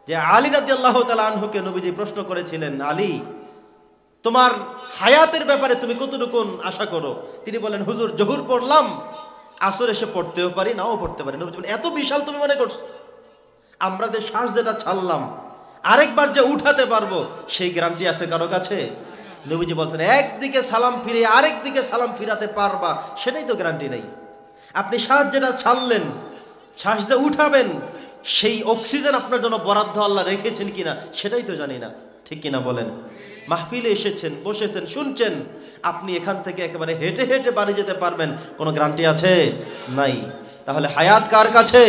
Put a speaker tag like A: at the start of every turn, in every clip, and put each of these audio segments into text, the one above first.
A: যে আলী রাদিয়াল্লাহু তাআলা আনহুকে নবীজি প্রশ্ন করেছিলেন, আলী তোমার হায়াতের ব্যাপারে তুমি কতটুকু আশা করো? তিনি বলেন, হুজুর জোহর পড়লাম, আসর এসে পড়তেও পারি, নাও পড়তে পারি। নবীজি বলেন, এত বিশাল তুমি মনে করছো? আমরা যে শ্বাস যেটা ছাড়লাম আরেকবার যে উঠাতে পারবো সেই গ্যারান্টি আছে কারো কাছে? নবীজি বলছেন, একদিকে সালাম ফিরে আরেক দিকে সালাম ফিরাতে পারবা, সেটাই তো গ্যারান্টি নেই। আপনি শ্বাস যেটা ছাড়লেন, শ্বাস যে উঠাবেন, সেই অক্সিজেন আপনার জন্য বরাদ্দ আল্লাহ রেখেছেন কিনা সেটাই তো জানি না। ঠিক কিনা বলেন? মাহফিলে এসেছেন, বসেছেন, শুনছেন, আপনি এখান থেকে একেবারে হেঁটে হেঁটে বাড়ি যেতে পারবেন, কোনো গ্যারান্টি আছে? নাই। তাহলে হায়াত কার কাছে?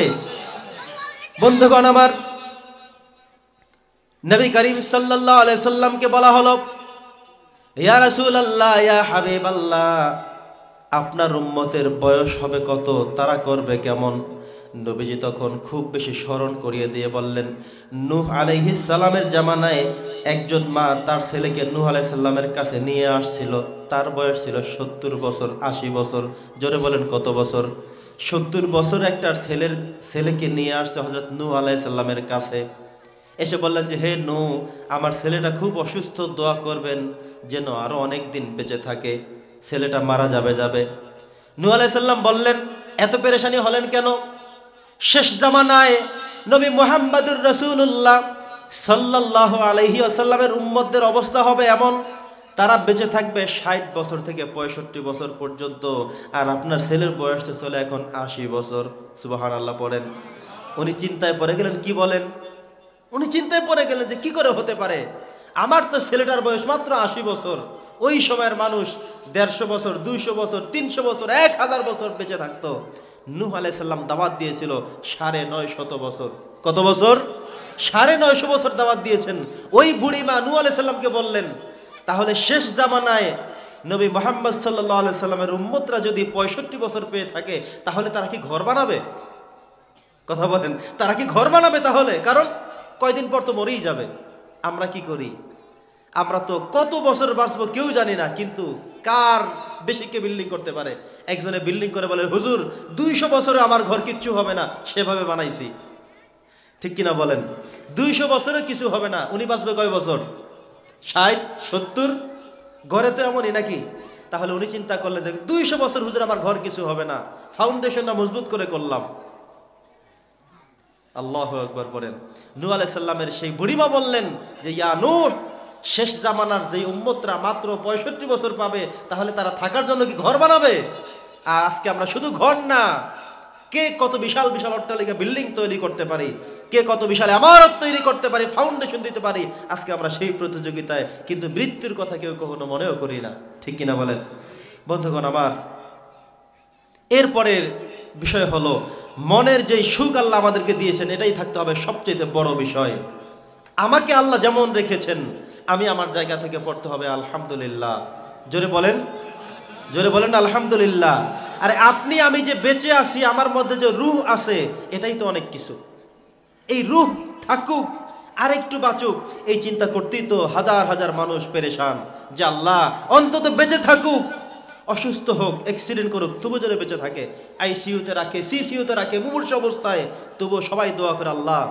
A: বন্ধুগণ আমার, নবী করিম সাল্লাল্লাহু আলাইহি সাল্লামকে বলা হলো, ইয়া রাসূলুল্লাহ, ইয়া হাবিবাল্লাহ, আপনার উম্মতের বয়স হবে কত, তারা করবে কেমন? নবীজি তখন খুব বেশি স্মরণ করিয়ে দিয়ে বললেন, নূহ আলাইহিস সালামের জামানায় একজন মা তার ছেলেকে নূহ আলাইহিস সালামের কাছে নিয়ে আসছিল। তার বয়স ছিল 70 বছর, 80 বছর। জোরে বলেন কত বছর? 70 বছর একটা ছেলেকে নিয়ে আসছে হযরত নূহ আলাইহিস সালামের কাছে। এসে বললেন যে, হে নূহ, আমার ছেলেটা খুব অসুস্থ, দোয়া করবেন যেন আরো অনেক দিন বেঁচে থাকে, ছেলেটা মারা যাবে। নূহ আলাইহিস সালাম বললেন, এত পেরেশানি হলেন কেন? শেষ জামানায় নবী মুহাম্মদুর রাসূলুল্লাহ সাল্লাল্লাহু আলাইহি ওয়াসাল্লামের উম্মতদের অবস্থা হবে এমন, তারা বেঁচে থাকবে 60 বছর থেকে 65 বছর পর্যন্ত, আর আপনার ছেলের বয়স তো চলে এখন 80 বছর। সুবহানাল্লাহ পড়েন। উনি চিন্তায় পড়ে গেলেন, কি বলেন? উনি চিন্তায় পড়ে গেলেন যে কি করে হতে পারে, আমার তো ছেলেটার বয়স মাত্র 80 বছর। ওই সময়ের মানুষ 150 বছর, 200 বছর, 300 বছর, 1000 বছর বেঁচে থাকতো। নূহ আলাইহিস সালাম দাওয়াত দিয়েছিল 950 বছর। কত বছর? 950 বছর দাওয়াত দিয়েছেন। ওই বুড়ি মা নূহ আলাইহিস সালামকে বললেন, তাহলে শেষ জামানায় নবী মুহাম্মদ সাল্লাল্লাহু আলাইহি সাল্লামের উম্মতরা যদি 65 বছর পেয়ে থাকে, তাহলে তারা কি ঘর বানাবে? কথা বলেন, তারা কি ঘর বানাবে? তাহলে কারণ কয়দিন পর তো মরেই যাবে। আমরা কি করি? আমরা তো কত বছর বাঁচবো কেউ জানি না, কিন্তু কার বেশি কে বিল্ডিং করতে পারে? একজনে বিল্ডিং করে বলে, হুজুর 200 বছরে আমার ঘর কিচ্ছু হবে না, সেভাবে বানাইছি। ঠিক কিনা বলেন? 200 বছরে কিছু হবে না, উনি বাঁচবে কয় বছর? 60, 70? ঘরে তো এমনই নাকি? তাহলে উনি চিন্তা করলেন যে 200 বছর হুজুর আমার ঘর কিছু হবে না, ফাউন্ডেশনটা মজবুত করে করলাম। আল্লাহু আকবার পড়েন। নূহ আলাইহিস সালামের সেই বুড়িমা বললেন যে, ইয়া নূহ, শেষ জামানার যে উম্মতরা মাত্র 65 বছর পাবে, তাহলে তারা থাকার জন্য কি ঘর বানাবে? আর আজকে আমরা শুধু ঘর না, কে কত বিশাল বিশাল অট্টালিকা বিল্ডিং তৈরি করতে পারি, কে কত বিশাল ইমারত তৈরি করতে পারি, ফাউন্ডেশন দিতে পারি, আজকে আমরা সেই প্রতিযোগিতায়, কিন্তু মৃত্যুর কথা কেউ কখনো মনেও করি না। ঠিক কিনা বলেন? বন্ধুগণ আমার, এরপরের বিষয় হলো, মনের যেই সুখ আল্লাহ আমাদেরকে দিয়েছেন, এটাই থাকতে হবে সবচেয়ে বড় বিষয়। আমাকে আল্লাহ যেমন রেখেছেন, আমি আমার জায়গা থেকে পড়তে হবে আলহামদুলিল্লাহ। জোরে বলেন, জোরে বলেন আলহামদুলিল্লাহ। আরে আপনি আমি যে বেঁচে আছি, আমার মধ্যে যে রূহ আছে, এটাই তো অনেক কিছু। এই রূহ থাকুক আর একটু বাঁচুক, এই চিন্তা করতেই তো হাজার হাজার মানুষ পেরেশান যে আল্লাহ অন্তত বেঁচে থাকুক, অসুস্থ হোক, অ্যাক্সিডেন্ট করুক, তবু যেন বেঁচে থাকে। আইসিইউতে রাখে, সিসিইউতে রাখে, মুমূর্ষু অবস্থায়, তবুও সবাই দোয়া করে, আল্লাহ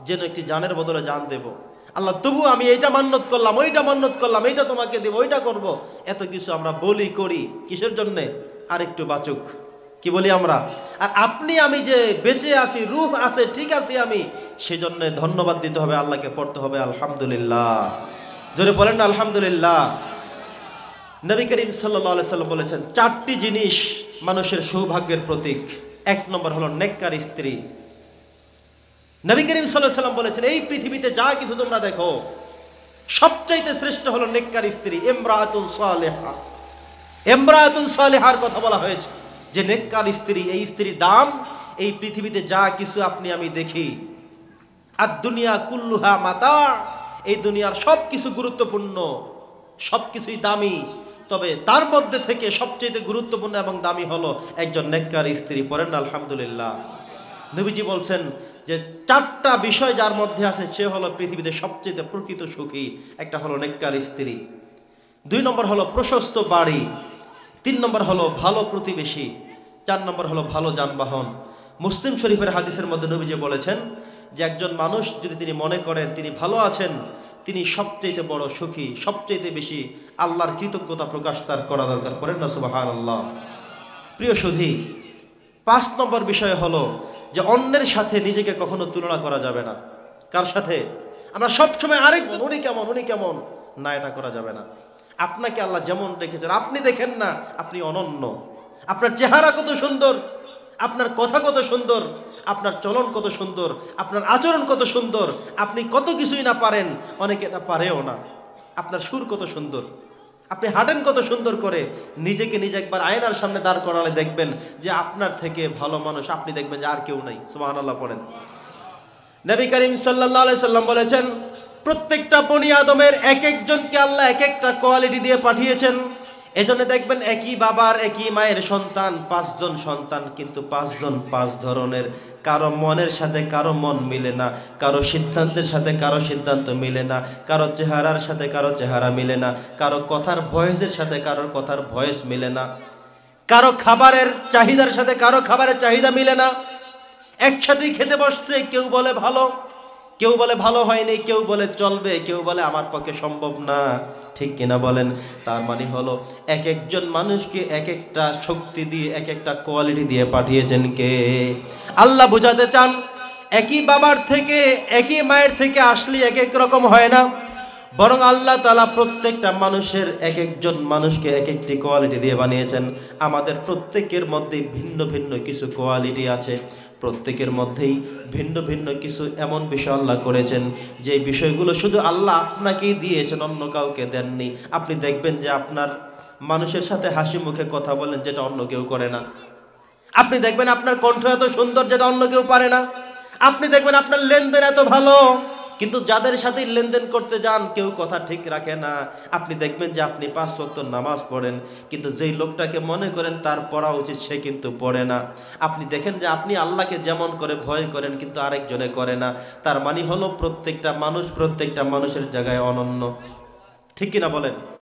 A: যেন একটি জানের বদলে জান দেব, আল্লাহ তবু আমি এইটা মান্যত করলাম, ওইটা মান্যত করলাম, এইটা তোমাকে দেব, ওইটা করব। এত কিছু আমরা বলি করি কিসের জন্যে? আর একটু বাঁচুক। কি বলি আমরা? আর আপনি আমি যে বেঁচে আছি, রূহ আছে, ঠিক আছি আমি, সেজন্য ধন্যবাদ দিতে হবে আল্লাহকে, পড়তে হবে আলহামদুলিল্লাহ। জোরে বলেন না আলহামদুলিল্লাহ। নবী করিম সাল্লাল্লাহু আলাইহি সাল্লাম বলেছেন, 4টি জিনিস মানুষের সৌভাগ্যের প্রতীক। 1 নম্বর হলো নেককার স্ত্রী। নবী করিম সাল্লাল্লাহু আলাইহি সাল্লাম বলেছেন, এই পৃথিবীতে যা কিছু তোমরা দেখো, সবচাইতে শ্রেষ্ঠ হলো নেককার স্ত্রী, ইমরাতুন সালেহা। ইমরাতুন সালেহার কথা বলা হয়েছে যে নেককার স্ত্রী, এই স্ত্রীর দাম এই পৃথিবীতে যা কিছু আপনি আমি দেখি, আর দুনিয়া কুল্লুহা মাতা, এই দুনিয়ার সব কিছু গুরুত্বপূর্ণ, সব কিছুই দামি, তবে তার মধ্যে থেকে সবচেয়ে গুরুত্বপূর্ণ এবং দামি হলো একজন নেককার স্ত্রী। পড়েন আলহামদুলিল্লাহ। নবীজি বলছেন যে 4টা বিষয় যার মধ্যে আছে, সে হলো পৃথিবীতে সবচেয়ে প্রকৃত সুখী। একটা হলো নেককার স্ত্রী, 2 নম্বর হলো প্রশস্ত বাড়ি, 3 নম্বর হলো ভালো প্রতিবেশী, 4 নম্বর হলো ভালো যানবাহন। মুসলিম শরীফের হাদিসের মধ্যে নবীজি বলেছেন যে একজন মানুষ যদি তিনি মনে করেন তিনি ভালো আছেন, তিনি সবচেয়ে বড় সুখী, সবচেয়ে বেশি আল্লাহর কৃতজ্ঞতা প্রকাশ তার করা দরকার। করেন না সুবহানাল্লাহ? প্রিয় সুধী, 5 নম্বর বিষয় হলো যে অন্যের সাথে নিজেকে কখনো তুলনা করা যাবে না। কার সাথে? আমরা সবসময় আরেকজন, উনি কেমন উনি কেমন, না, এটা করা যাবে না। আপনাকে আল্লাহ যেমন রেখেছেন আপনি দেখেন না, আপনি অনন্য। আপনার চেহারা কত সুন্দর, আপনার কথা কত সুন্দর, আপনার চলন কত সুন্দর, আপনার আচরণ কত সুন্দর, আপনি কত কিছুই না পারেন, অনেকে এটা পারেও না। আপনার সুর কত সুন্দর, আপনি হাঁটেন কত সুন্দর করে। নিজেকে নিজে একবার আয়নার সামনে দাঁড় করালে দেখবেন যে আপনার থেকে ভালো মানুষ আপনি দেখবেন যে আর কেউ নাই। সুবহানাল্লাহ পড়েন। নবী করিম সাল্লাল্লাহু আলাইহি সাল্লাম বলেছেন, প্রত্যেকটা বনি আদমের এক একজনকে আল্লাহ এক একটা কোয়ালিটি দিয়ে পাঠিয়েছেন। এজন্য দেখবেন একই বাবার একই মায়ের সন্তান, 5 জন সন্তান, কিন্তু 5 জন 5 ধরনের। কারো মনের সাথে কারো মন মিলে না, কারো সিদ্ধান্তের সাথে কারো সিদ্ধান্ত মিলে না, কারো চেহারার সাথে কারো চেহারা মিলে না, কারো কথার ভয়েসের সাথে কারোর কথার ভয়েস মিলে না, কারো খাবারের চাহিদার সাথে কারো খাবারের চাহিদা মিলে না। একসাথেই খেতে বসছে, কেউ বলে ভালো, কেউ বলে ভালো হয়নি, কেউ বলে চলবে, কেউ বলে আমার পক্ষে সম্ভব না। ঠিক কিনা বলেন? তার মানে হলো এক একজন মানুষকে এক একটা শক্তি দিয়ে এক একটা কোয়ালিটি দিয়ে পাঠিয়েছেন কে? আল্লাহ বুঝাতে চান একই বাবার থেকে একই মায়ের থেকে আসলে এক এক রকম হয় না, বরং আল্লাহ তাআলা প্রত্যেকটা মানুষের এক একজন মানুষকে এক একটি কোয়ালিটি দিয়ে বানিয়েছেন। আমাদের প্রত্যেকের মধ্যেই ভিন্ন ভিন্ন কিছু কোয়ালিটি আছে, প্রত্যেকের মধ্যেই ভিন্ন ভিন্ন কিছু এমন বিষয় আল্লাহ করেছেন যে বিষয়গুলো শুধু আল্লাহ আপনাকেই দিয়েছেন, অন্য কাউকে দেননি। আপনি দেখবেন যে আপনার মানুষের সাথে হাসি মুখে কথা বলেন, যেটা অন্য কেউ করে না। আপনি দেখবেন আপনার কণ্ঠ এত সুন্দর, যেটা অন্য কেউ পারে না। আপনি দেখবেন আপনার লেনদেন এত ভালো, কিন্তু যাদের সাথে লেনদেন করতে যান কেউ কথা ঠিক রাখে না। আপনি দেখবেন যে আপনি 5 ওয়াক্ত নামাজ পড়েন, কিন্তু যেই লোকটাকে মনে করেন তার পড়া উচিত সে কিন্তু পড়ে না। আপনি দেখেন যে আপনি আল্লাহকে যেমন করে ভয় করেন কিন্তু আরেকজনে করে না। তার মানে হলো প্রত্যেকটা মানুষের জায়গায় অনন্য। ঠিক কিনা বলেন?